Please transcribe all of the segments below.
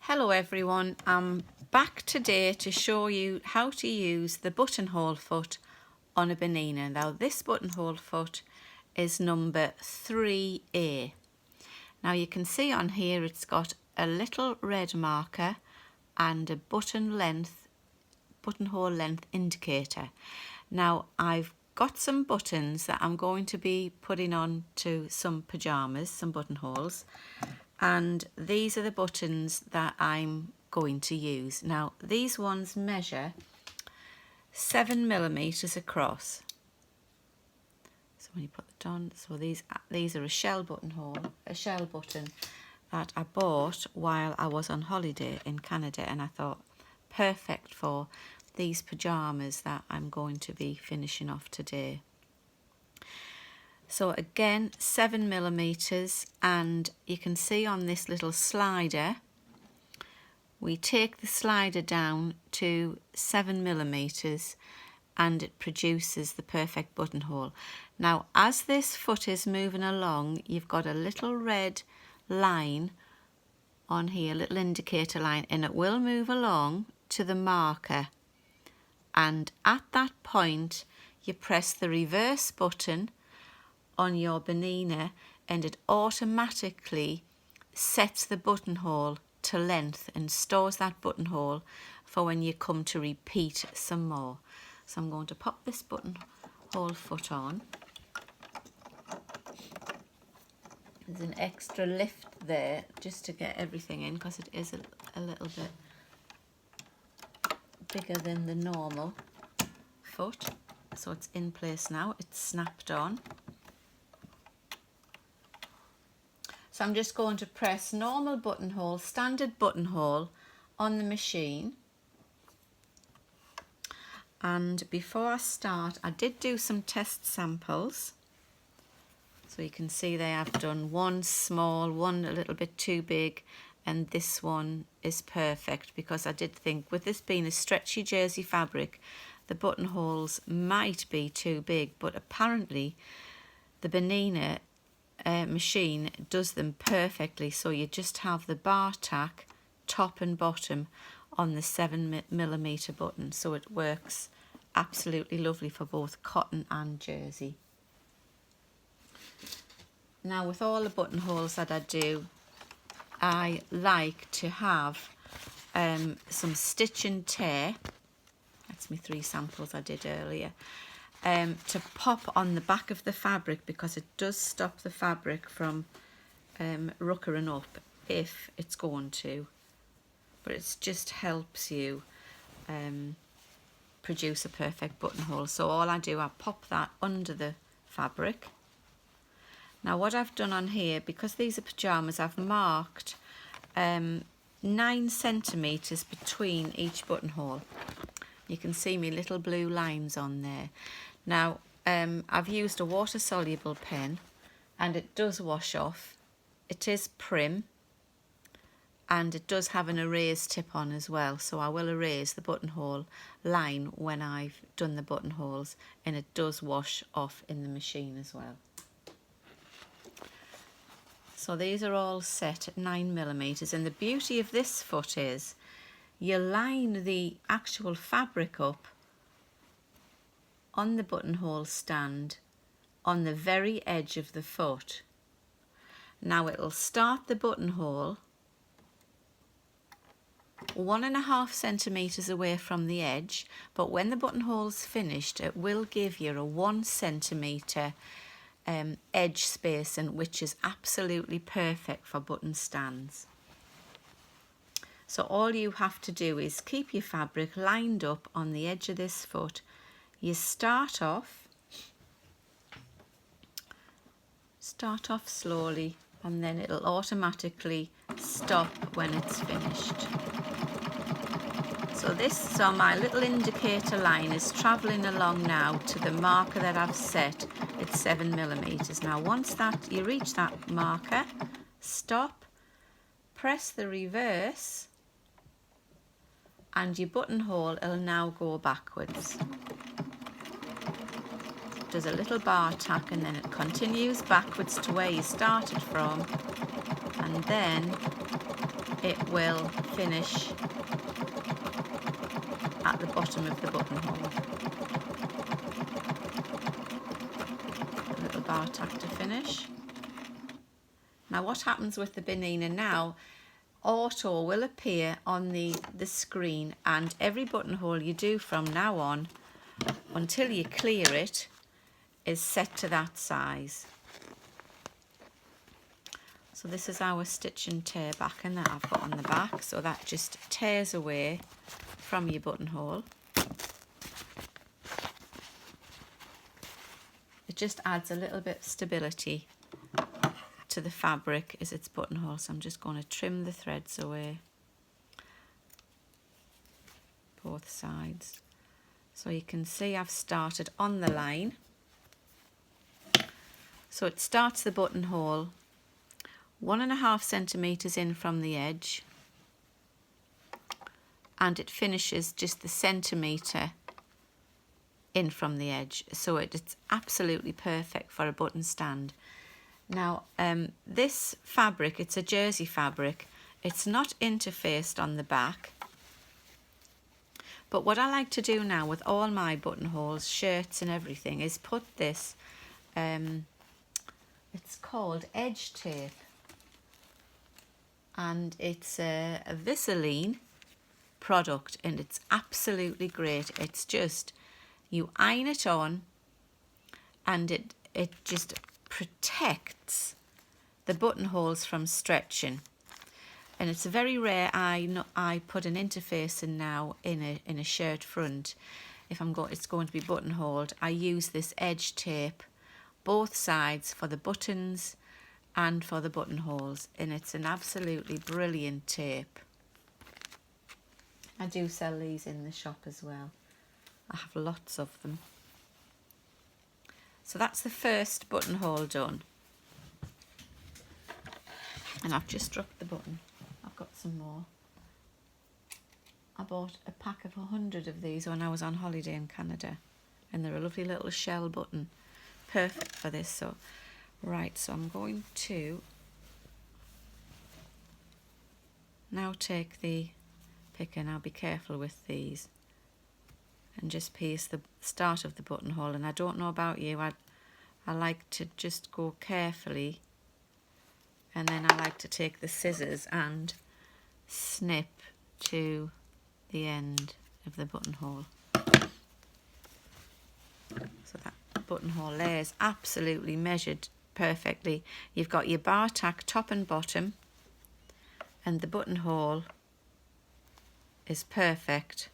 Hello everyone, I'm back today to show you how to use the buttonhole foot on a Bernina. Now this buttonhole foot is number 3A. Now you can see on here it's got a little red marker and a buttonhole length indicator. Now I've got some buttons that I'm going to be putting on to some pyjamas, some buttonholes, and these are the buttons that I'm going to use. Now these ones measure 7mm across. So when you put it on, so these are a shell buttonhole, a shell button that I bought while I was on holiday in Canada, and I thought perfect for these pyjamas that I'm going to be finishing off today. So again, 7mm, and you can see on this little slider, we take the slider down to 7mm and it produces the perfect buttonhole. Now as this foot is moving along, you've got a little red line on here, a little indicator line, and it will move along to the marker, and at that point you press the reverse button on your Bernina and it automatically sets the buttonhole to length and stores that buttonhole for when you come to repeat some more. So I'm going to pop this buttonhole foot on. There's an extra lift there just to get everything in because it is a little bit bigger than the normal foot. So it's in place now, it's snapped on. So I'm just going to press normal buttonhole, standard buttonhole on the machine. And before I start, I did do some test samples. So you can see there I've done one small, one a little bit too big, and this one is perfect because I did think with this being a stretchy jersey fabric, the buttonholes might be too big, but apparently the Bernina machine does them perfectly. So you just have the bar tack top and bottom on the 7mm button, so it works absolutely lovely for both cotton and jersey. Now with all the buttonholes that I do, I like to have some stitch and tear. That's my 3 samples I did earlier. To pop on the back of the fabric because it does stop the fabric from ruckering up if it's going to, but it just helps you produce a perfect buttonhole. So all I do, I pop that under the fabric. Now what I've done on here, because these are pyjamas, I've marked 9cm between each buttonhole. You can see me little blue lines on there. Now I've used a water soluble pen and it does wash off. It is prim and it does have an erase tip on as well, so I will erase the buttonhole line when I've done the buttonholes, and it does wash off in the machine as well. So these are all set at 9mm, and the beauty of this foot is you line the actual fabric up on the buttonhole stand on the very edge of the foot. Now it'll start the buttonhole 1.5cm away from the edge, but when the buttonhole's finished it will give you a 1cm edge space, and which is absolutely perfect for button stands. So all you have to do is keep your fabric lined up on the edge of this foot. You start off slowly, and then it'll automatically stop when it's finished. So my little indicator line is travelling along now to the marker that I've set at 7mm. Now once that you reach that marker, stop, press the reverse, and your buttonhole will now go backwards. It does a little bar tack and then it continues backwards to where you started from, and then it will finish at the bottom of the buttonhole. A little bar tack to finish. Now what happens with the Bernina now, auto will appear on the screen, and every buttonhole you do from now on until you clear it is set to that size. So this is our stitch and tear backing that I've got on the back, so that just tears away from your buttonhole. It just adds a little bit of stability to the fabric as its buttonhole, so I'm just going to trim the threads away, both sides. So you can see I've started on the line. So it starts the buttonhole 1.5 centimetres in from the edge, and it finishes just the centimetre in from the edge. So it's absolutely perfect for a button stand. Now this fabric, it's a jersey fabric, it's not interfaced on the back, but what I like to do now with all my buttonholes, shirts and everything is put this, it's called edge tape, and it's a Vaseline product, and it's absolutely great. It's just, you iron it on and it just protects the buttonholes from stretching. And it's very rare I put an interface in now in a shirt front. If it's going to be buttonholed, I use this edge tape both sides for the buttons and for the buttonholes, and it's an absolutely brilliant tape. I do sell these in the shop as well. I have lots of them. So that's the first buttonhole done. And I've just struck the button. I've got some more. I bought a pack of 100 of these when I was on holiday in Canada, and they're a lovely little shell button. Perfect for this. So right, so I'm going to now take the picker. Now be careful with these, and just pierce the start of the buttonhole. And I don't know about you, I like to just go carefully, and then I like to take the scissors and snip to the end of the buttonhole. So that buttonhole there is absolutely measured perfectly. You've got your bar tack top and bottom, and the buttonhole is perfect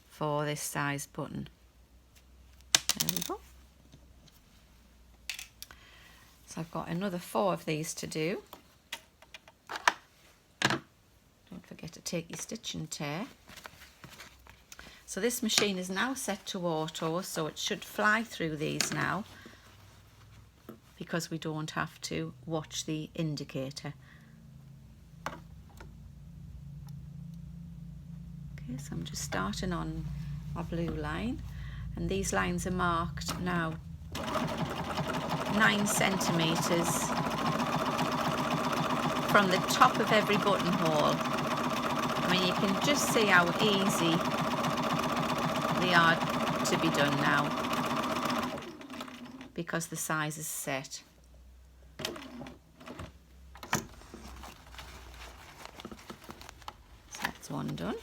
for this size button. There we go. So I've got another 4 of these to do. Don't forget to take your stitch and tear. So this machine is now set to auto, so it should fly through these now, because we don't have to watch the indicator. Okay, so I'm just starting on my blue line, and these lines are marked now 9 centimetres from the top of every buttonhole. I mean, you can just see how easy they are to be done now, because the size is set. So that's one done.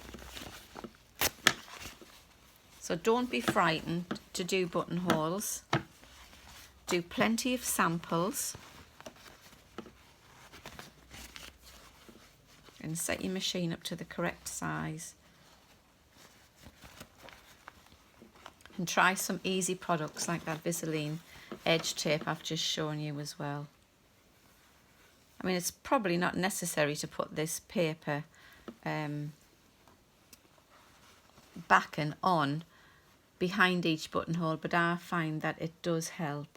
So don't be frightened to do buttonholes. Do plenty of samples and set your machine up to the correct size. And try some easy products like that Vaseline edge tape I've just shown you as well. I mean, it's probably not necessary to put this paper backing on behind each buttonhole, but I find that it does help.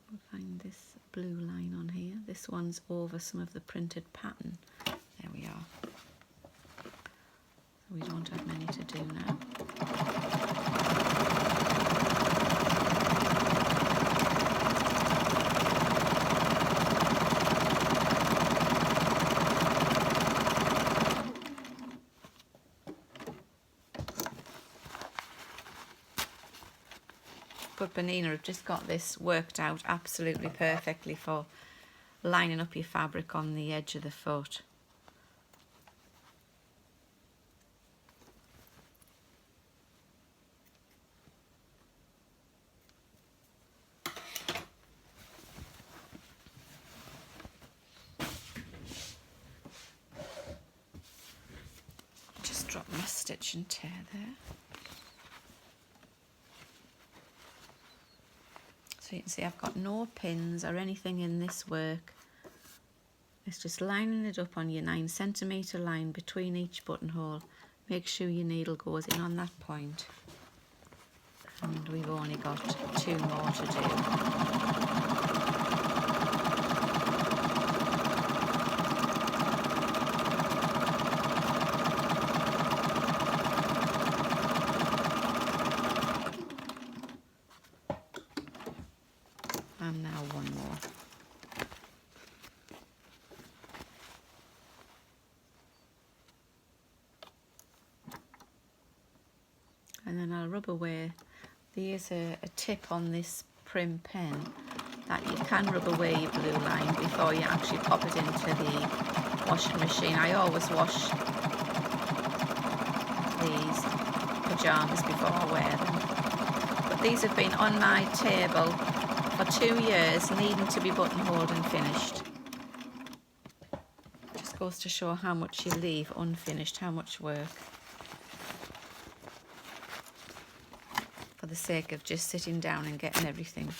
I'll find this blue line on here. This one's over some of the printed pattern. There we are. We don't have many to do now. but Bernina have just got this worked out absolutely perfectly for lining up your fabric on the edge of the foot. Just drop my stitch and tear there. So you can see I've got no pins or anything in this work. It's just lining it up on your 9cm line between each buttonhole. Make sure your needle goes in on that point. And we've only got 2 more to do. And now 1 more. And then I'll rub away. There's a tip on this prim pen that you can rub away your blue line before you actually pop it into the washing machine. I always wash these pyjamas before I wear them. But these have been on my table for 2 years, needing to be buttonholed and finished. Just goes to show how much you leave unfinished, how much work, for the sake of just sitting down and getting everything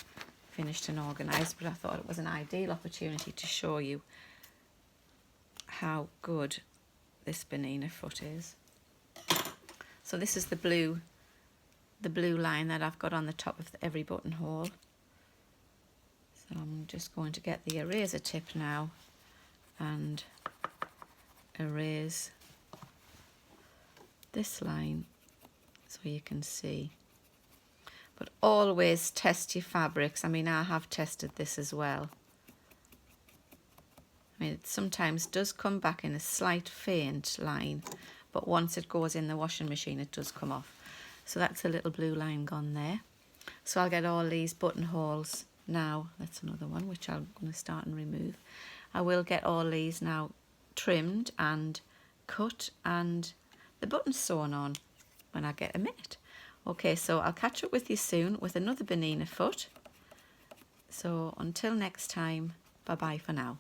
finished and organised. But I thought it was an ideal opportunity to show you how good this Bernina foot is. So this is the blue line that I've got on the top of every buttonhole. So I'm just going to get the eraser tip now and erase this line so you can see. But always test your fabrics. I mean, I have tested this as well. I mean, it sometimes does come back in a slight faint line, but once it goes in the washing machine, it does come off. So that's a little blue line gone there. So I'll get all these buttonholes now. That's another one which I'm going to start and remove. I will get all these now trimmed and cut and the buttons sewn on when I get a minute. Okay, so I'll catch up with you soon with another Bernina foot. So until next time, bye bye for now.